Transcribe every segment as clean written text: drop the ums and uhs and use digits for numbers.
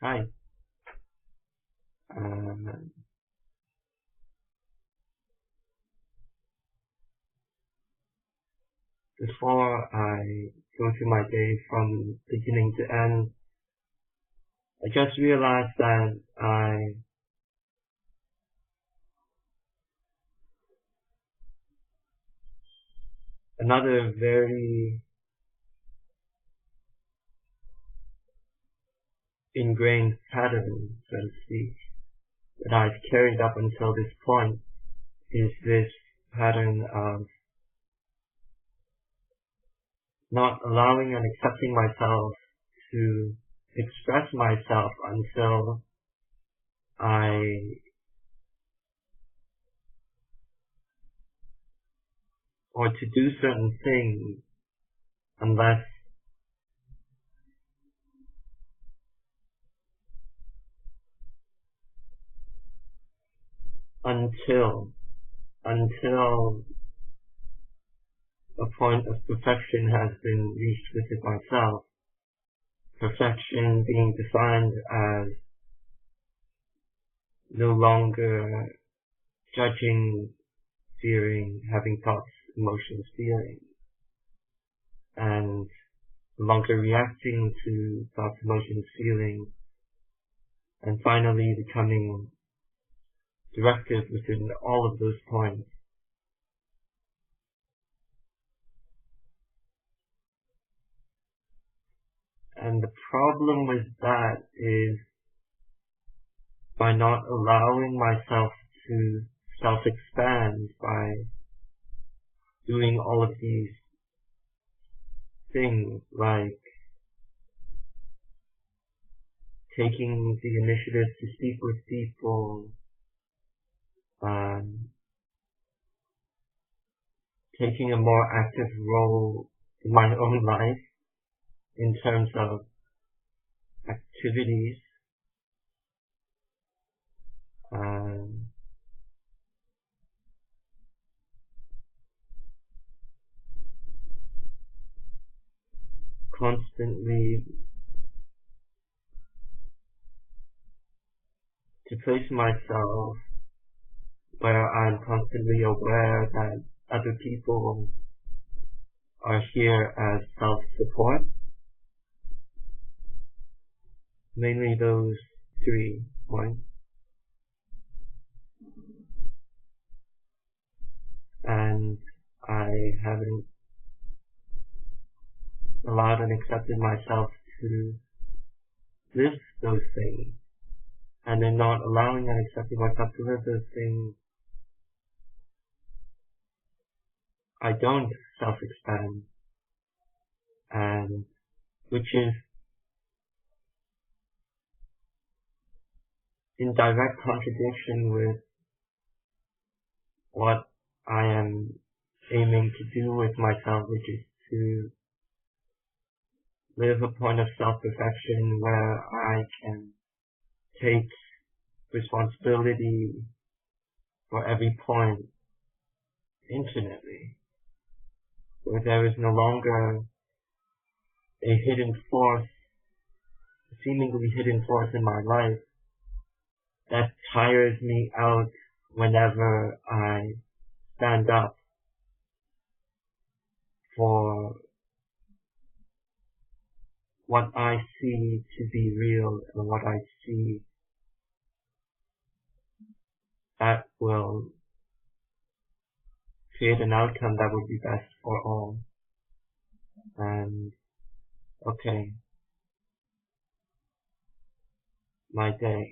Hi. Um, Before I go through my day from beginning to end, I just realized that another very ingrained pattern, so to speak, that I've carried up until this point is this pattern of not allowing and accepting myself to express myself until or to do certain things until a point of perfection has been reached within myself. Perfection being defined as no longer judging, fearing, having thoughts, emotions, feelings, and no longer reacting to thoughts, emotions, feelings, and finally becoming directive within all of those points. And the problem with that is by not allowing myself to self-expand, by doing all of these things like taking the initiative to speak with people, taking a more active role in my own life in terms of activities, constantly to place myself where I'm constantly aware that other people are here as self-support, mainly those 3 points. And I haven't allowed and accepted myself to live those things. And in not allowing and accepting myself to live those things, I don't self-expand, and which is in direct contradiction with what I am aiming to do with myself, which is to live a point of self-perfection where I can take responsibility for every point infinitely, where there is no longer a hidden force, a seemingly hidden force in my life that tires me out whenever I stand up for what I see to be real and what I see that will create an outcome that will be best for all. And okay, my day.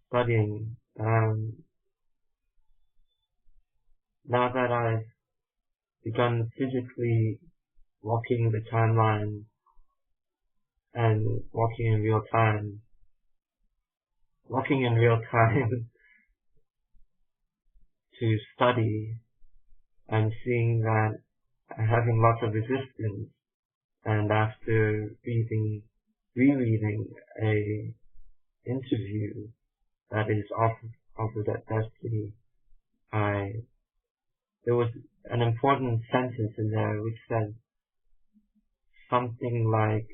Studying. Now that I've begun physically walking the timeline and walking in real time to study, I'm seeing that I'm having lots of resistance, and after rereading a interview that is offered at Destiny, there was an important sentence in there which said, something like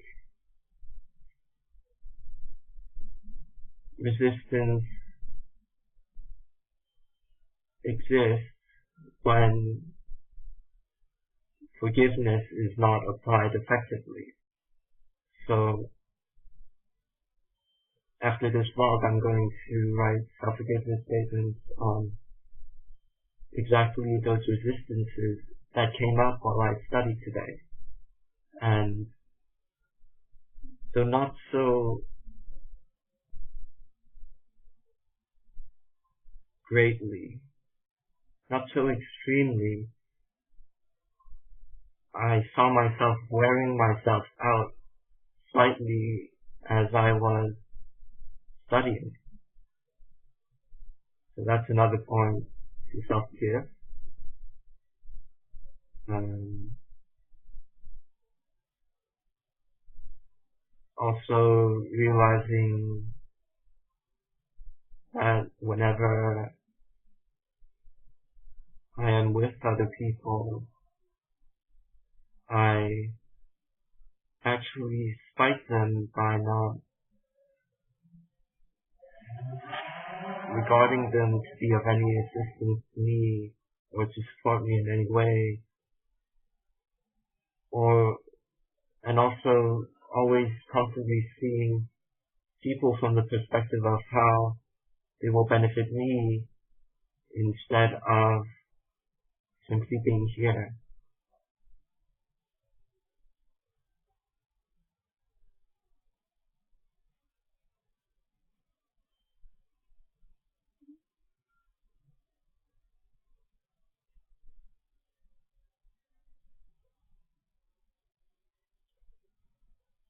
resistance exists when forgiveness is not applied effectively. So after this vlog, I'm going to write self-forgiveness statements on exactly those resistances that came up while I studied today. And so not so greatly, not so extremely, I saw myself wearing myself out slightly as I was studying. So that's another point to self-care. Also realizing that whenever I am with other people, I actually spite them by not regarding them to be of any assistance to me or to support me in any way, and also always constantly seeing people from the perspective of how they will benefit me instead of simply being here.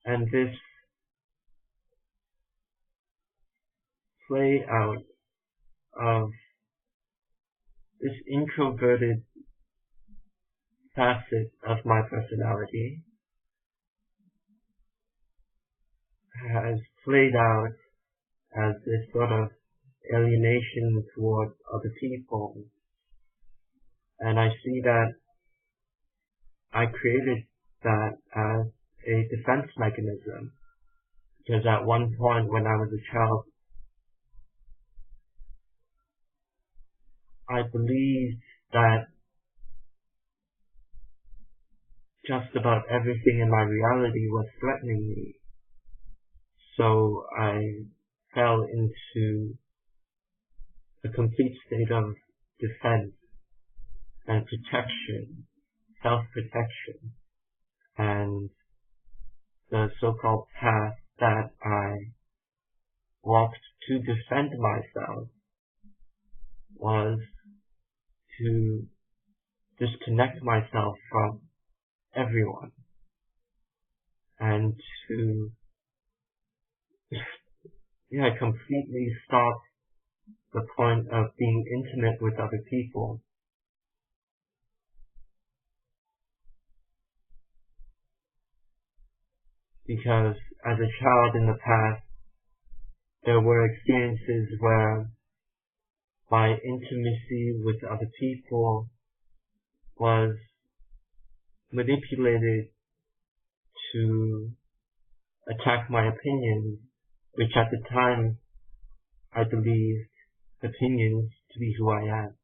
And this play out of this introverted facet of my personality has played out as this sort of alienation towards other people. And I see that I created that as a defense mechanism, because at one point when I was a child, I believed that just about everything in my reality was threatening me. So I fell into a complete state of defense and protection, self-protection, and the so-called path that I walked to defend myself was to disconnect myself from everyone and to completely stop the point of being intimate with other people. Because as a child in the past, there were experiences where my intimacy with other people was manipulated to attack my opinions, which at the time I believed opinions to be who I am.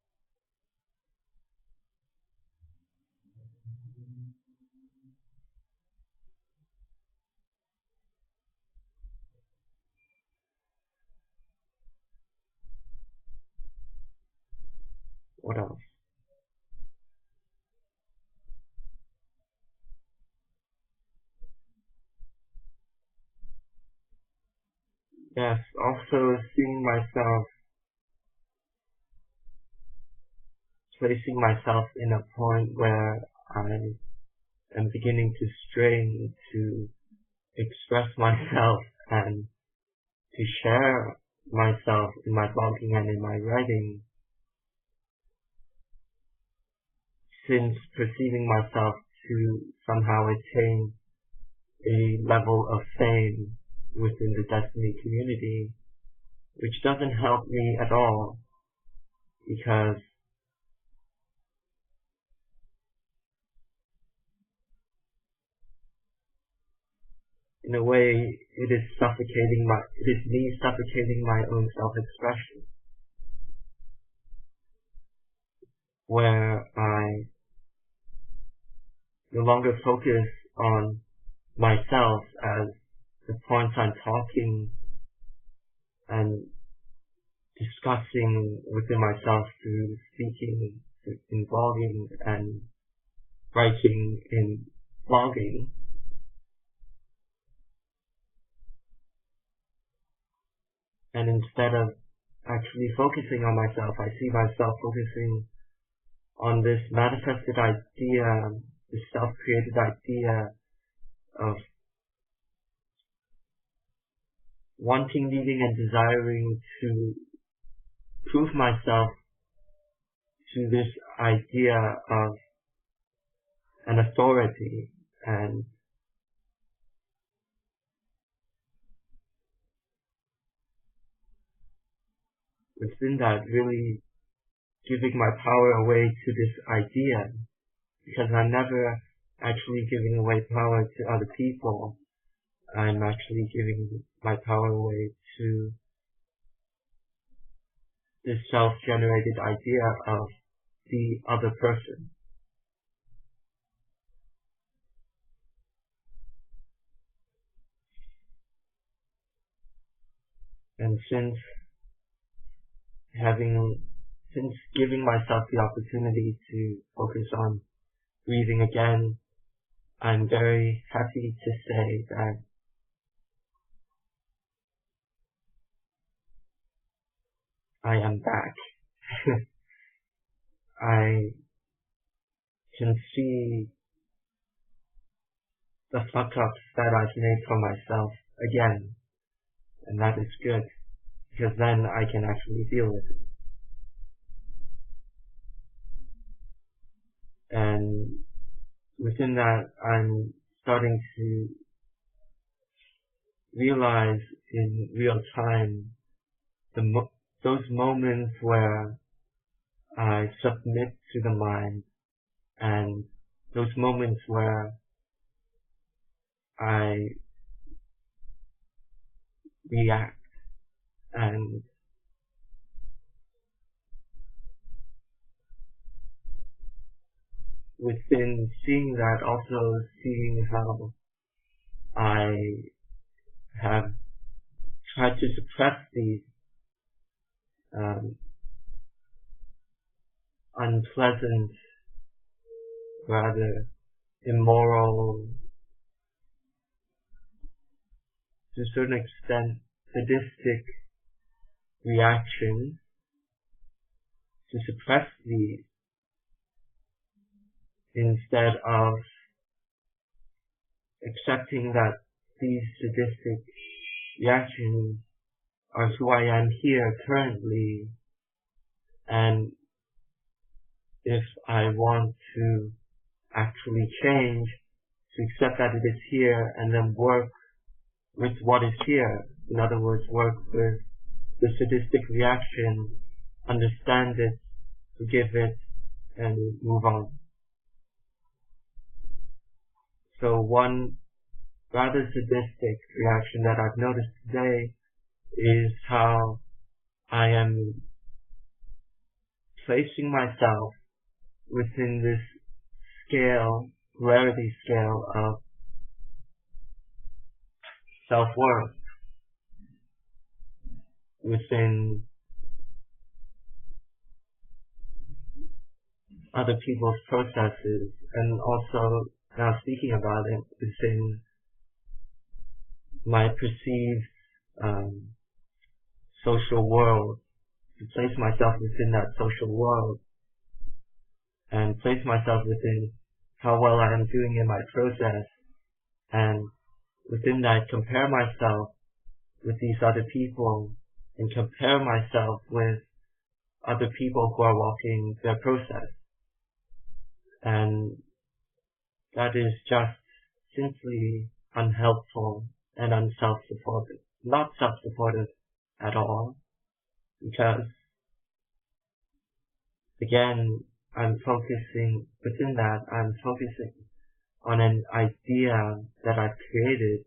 What else? Yes, also seeing myself, placing myself in a point where I am beginning to strain to express myself and to share myself in my blogging and in my writing, since perceiving myself to somehow attain a level of fame within the Destiny community, which doesn't help me at all, because in a way, it is me suffocating my own self-expression, where I no longer focus on myself as the points I'm talking and discussing within myself through speaking in blogging and writing in blogging. And instead of actually focusing on myself, I see myself focusing on this manifested idea, this self-created idea of wanting, needing, and desiring to prove myself to this idea of an authority, and within that really giving my power away to this idea, because I'm never actually giving away power to other people. I'm actually giving my power away to this self-generated idea of the other person. And since giving myself the opportunity to focus on breathing again, I'm very happy to say that I am back. I can see the fuck-ups that I've made for myself again, and that is good, because then I can actually deal with it. And within that, I'm starting to realize in real time those moments where I submit to the mind, and those moments where I react, and within seeing that, also seeing how I have tried to suppress these unpleasant, rather immoral, to a certain extent sadistic reactions, to suppress these instead of accepting that these sadistic reactions are who I am here currently, and if I want to actually change, to accept that it is here and then work with what is here. In other words, work with the sadistic reaction, understand it, forgive it, and move on. So one rather sadistic reaction that I've noticed today is how I am placing myself within this rarity scale of self-worth within other people's processes, and also now speaking about it within my perceived social world, to place myself within that social world and place myself within how well I am doing in my process, and within that compare myself with these other people and compare myself with other people who are walking their process. And that is just simply unhelpful and unself-supportive. Not self-supportive at all, because again, I'm focusing on an idea that I've created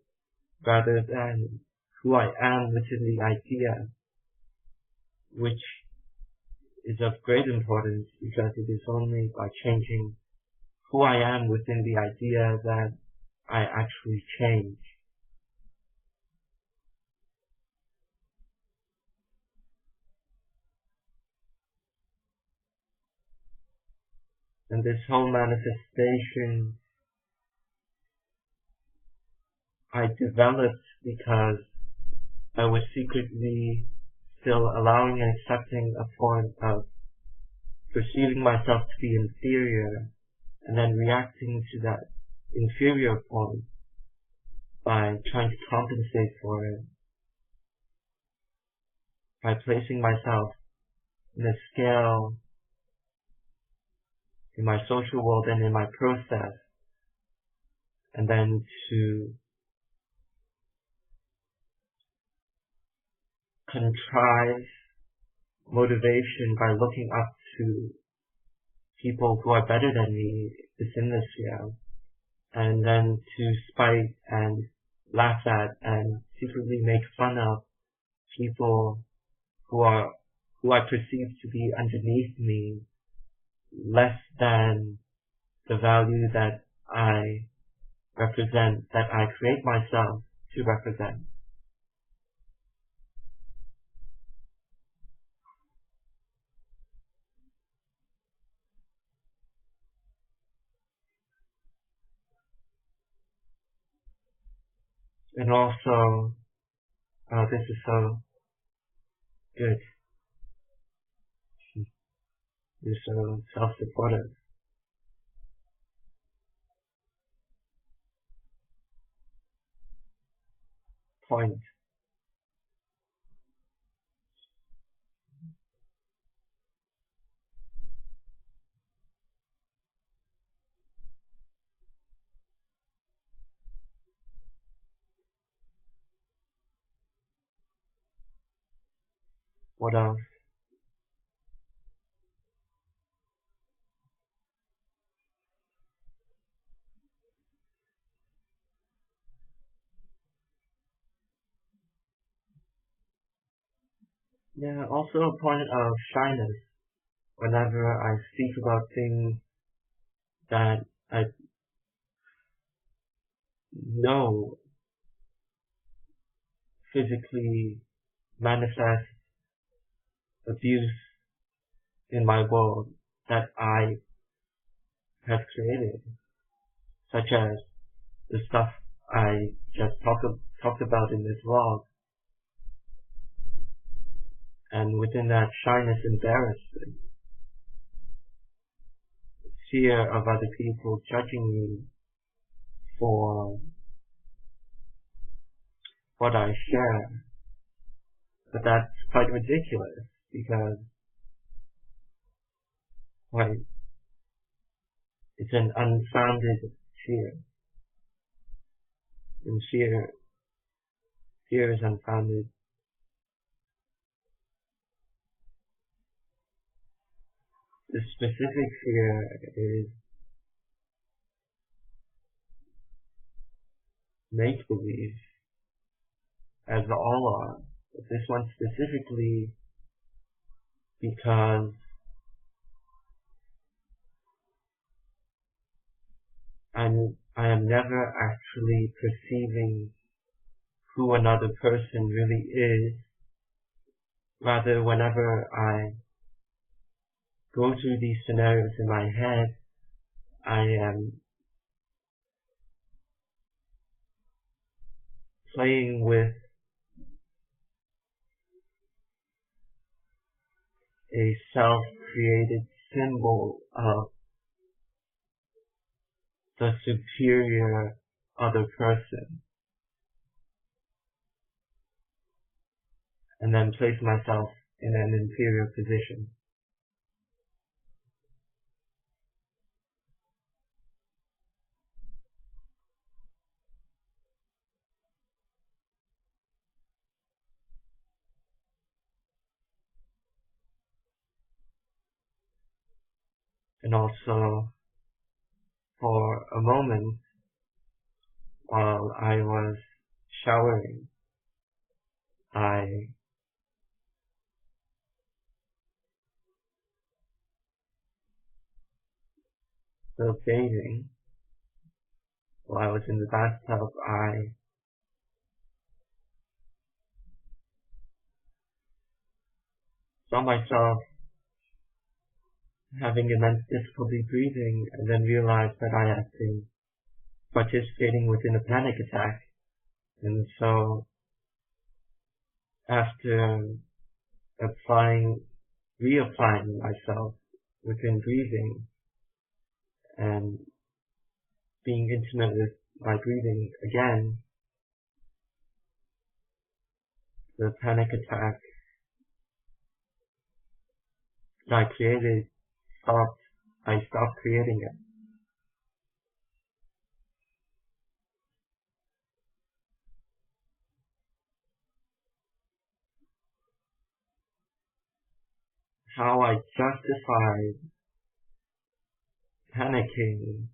rather than who I am within the idea, which is of great importance because it is only by changing who I am within the idea that I actually change. And this whole manifestation I developed because I was secretly still allowing and accepting a form of perceiving myself to be inferior and then reacting to that inferior form by trying to compensate for it, by placing myself in a scale in my social world and in my process, and then to contrive motivation by looking up to people who are better than me within this sphere, and then to spite and laugh at and secretly make fun of people who I perceive to be underneath me, less than the value that I represent, that I create myself to represent. And also, this is so good. You're so self-supportive. Point. What else? Yeah, also a point of shyness. Whenever I speak about things that I know physically manifest abuse in my world that I have created, such as the stuff I just talked about in this vlog, and within that shyness, embarrassment, fear of other people judging me for what I share. But that's quite ridiculous because, like, it's an unfounded fear. And fear is unfounded. The specific fear is make-believe, as all are. But this one specifically because I am never actually perceiving who another person really is. Rather, whenever I go through these scenarios in my head, I am playing with a self-created symbol of the superior other person, and then place myself in an inferior position. And also, for a moment, while I was showering, I was bathing, while I was in the bathtub, I saw myself having immense difficulty breathing, and then realized that I had been participating within a panic attack. And so, after reapplying myself within breathing and being intimate with my breathing again, the panic attack that I created I stopped creating it. How I justified panicking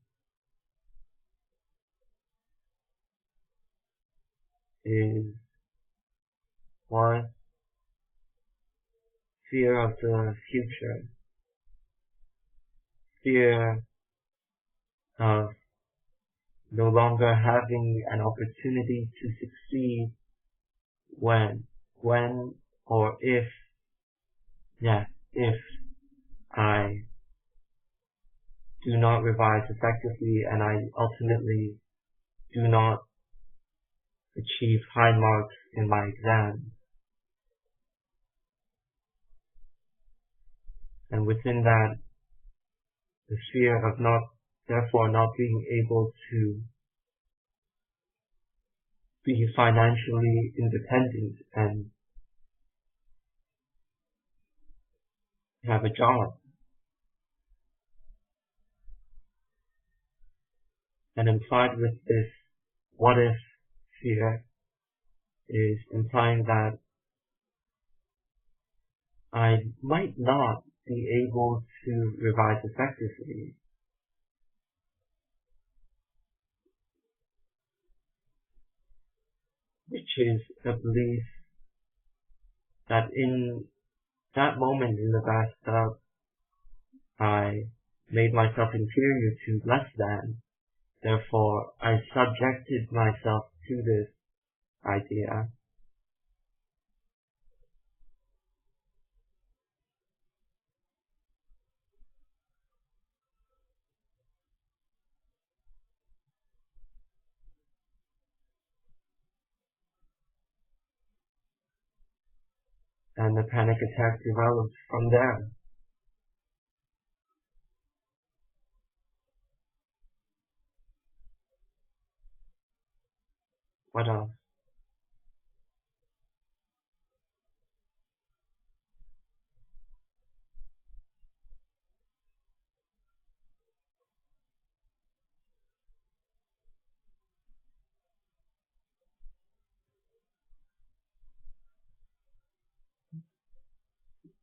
is one, fear of the future, fear of no longer having an opportunity to succeed when or if I do not revise effectively and I ultimately do not achieve high marks in my exams. And within that, the fear of therefore not being able to be financially independent and have a job. And implied with this what if fear is implying that I might not be able to revise effectively, which is a belief that in that moment in the bathtub, I made myself inferior to less than. Therefore, I subjected myself to this idea. And the panic attack developed from there. What else?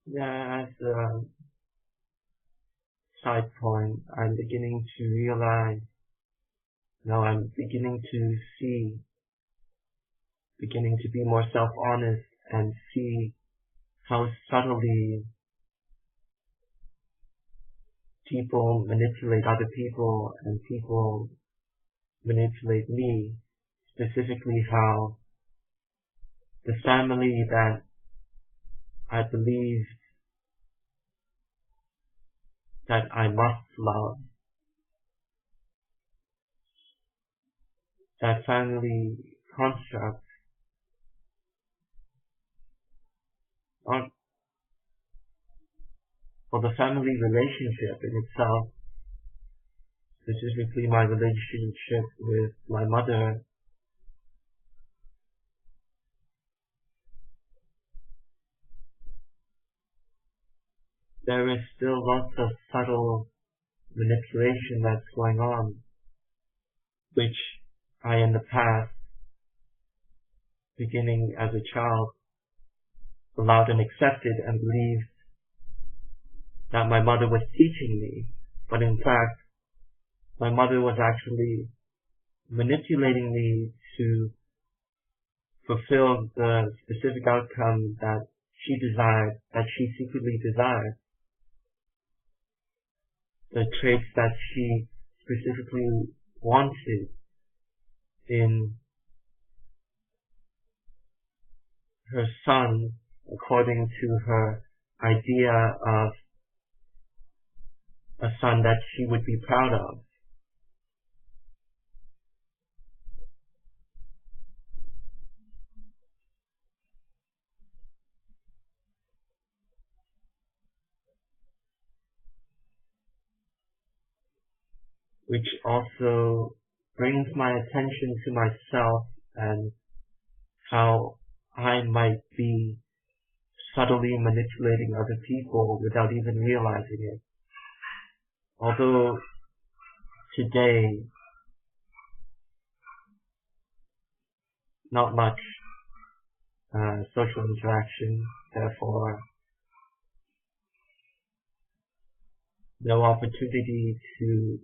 Yeah, as a side point, I'm beginning to realize, I'm beginning to see, beginning to be more self-honest and see how subtly people manipulate other people and people manipulate me, specifically how the family that I believed that I must love, that family construct, or the family relationship in itself, specifically my relationship with my mother, there is still lots of subtle manipulation that's going on, which I in the past, beginning as a child, allowed and accepted and believed that my mother was teaching me, but in fact, my mother was actually manipulating me to fulfill the specific outcome that she desired, that she secretly desired, the traits that she specifically wanted in her son, according to her idea of a son that she would be proud of. Which also brings my attention to myself and how I might be subtly manipulating other people without even realizing it. Although today, not much social interaction, therefore no opportunity to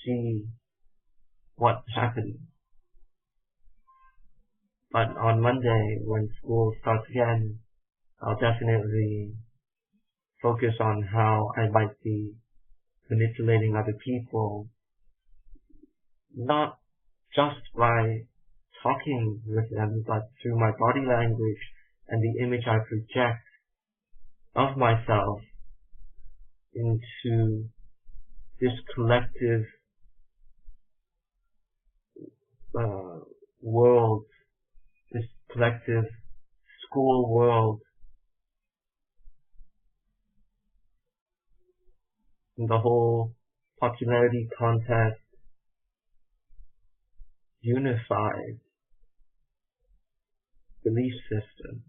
see what happened. But on Monday, when school starts again, I'll definitely focus on how I might be manipulating other people, not just by talking with them, but through my body language and the image I project of myself into this collective world, this collective school world, and the whole popularity contest unified belief system,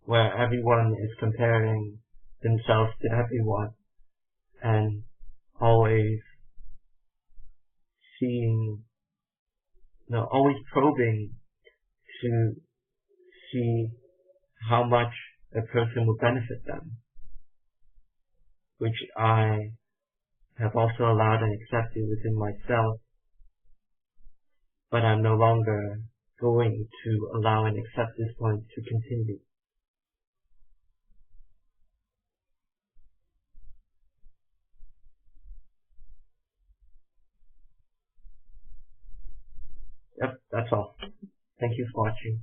where everyone is comparing themselves to everyone and always seeing, always probing to see how much a person will benefit them, which I have also allowed and accepted within myself, but I'm no longer going to allow and accept this point to continue. Yep, that's all. Thank you for watching.